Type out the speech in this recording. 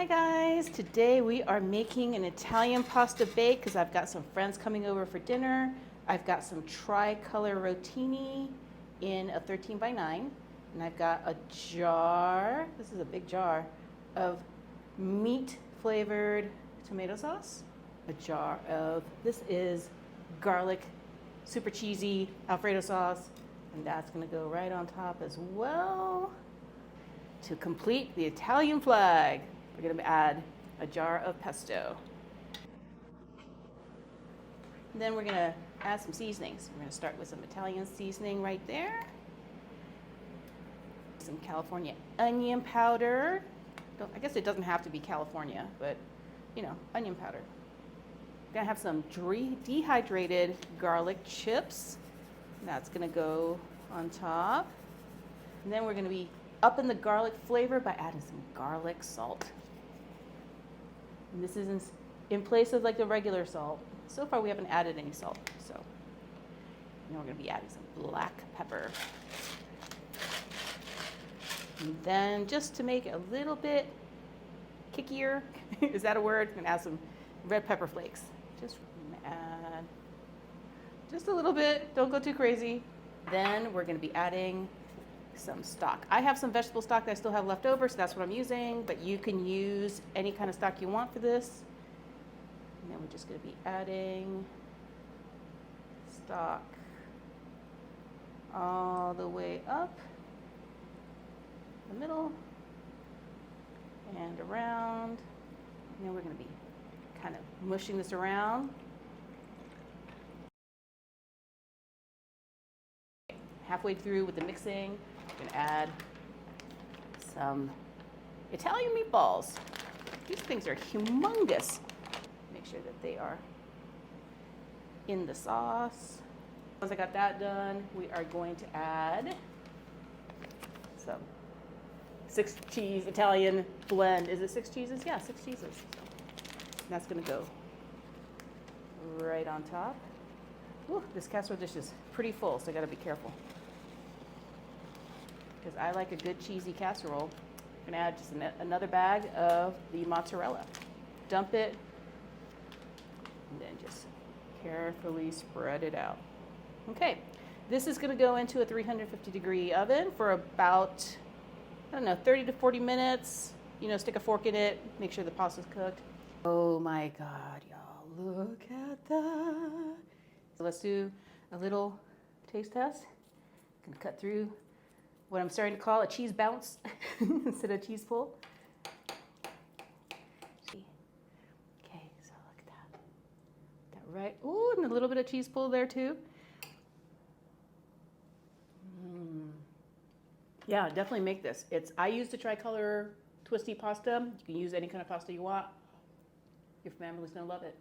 Hi guys, today we are making an Italian pasta bake because I've got some friends coming over for dinner. I've got some tricolor rotini in a 13 by 9, and I've got a jar, this is a big jar, of meat flavored tomato sauce. A jar of, this is garlic, super cheesy Alfredo sauce, and that's gonna go right on top as well. To complete the Italian flag, we're going to add a jar of pesto. And then we're going to add some seasonings. We're going to start with some Italian seasoning right there. Some California onion powder. I guess it doesn't have to be California, but you know, onion powder. We're going to have some dehydrated garlic chips. That's going to go on top. And then we're going to be upping the garlic flavor by adding some garlic salt. And this is in place of like the regular salt. So far we haven't added any salt, so now we're going to be adding some black pepper. And then just to make it a little bit kickier, is that a word? I'm going to add some red pepper flakes. Just add just a little bit, don't go too crazy. Then we're going to be adding some stock. I have some vegetable stock that I still have left over, so that's what I'm using, but you can use any kind of stock you want for this. And then we're just going to be adding stock all the way up the middle and around. And then we're going to be kind of mushing this around. Halfway through with the mixing, we're going to add some Italian meatballs. These things are humongous. Make sure that they are in the sauce. Once I got that done, we are going to add some 6 cheese Italian blend. Is it 6 cheeses? Yeah, 6 cheeses. And that's going to go right on top. Ooh, this casserole dish is pretty full, so I got to be careful. Because I like a good cheesy casserole. I'm going to add just another bag of the mozzarella. Dump it, and then just carefully spread it out. Okay, this is going to go into a 350-degree oven for about, I don't know, 30 to 40 minutes. You know, stick a fork in it, make sure the pasta's cooked. Oh my God, y'all, look at that. So let's do a little taste test. I'm gonna cut through what I'm starting to call a cheese bounce instead of cheese pull. Okay, so look at that. That right? Ooh, and a little bit of cheese pull there too. Yeah, definitely make this. I use the tricolor twisty pasta. You can use any kind of pasta you want. Your family's gonna love it.